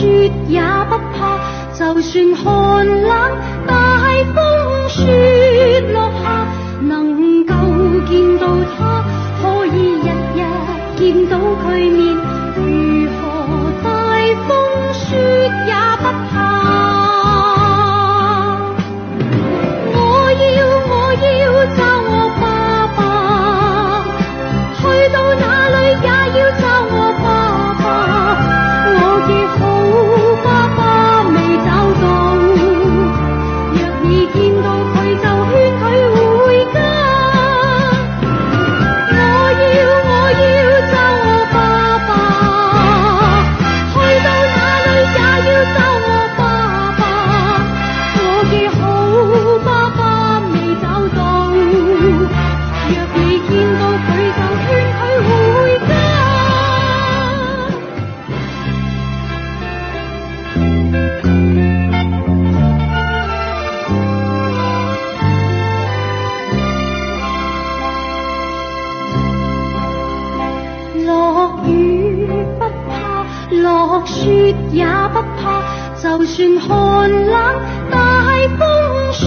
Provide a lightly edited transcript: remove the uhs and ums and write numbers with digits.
雪也不怕，就算寒冷大風雪落下，能夠見到他，可以日日見到佢面，如何大風雪也不怕。我要找我爸爸，去到哪裏也要找我爸爸，我嘅好爸爸未找到，若你見到佢就勸佢回家。我要找我爸爸，去到哪裏也要找我爸爸，我嘅好爸爸未找到，若你見到佢就勸佢回家。落雨不怕，落雪也不怕，就算寒冷大風雪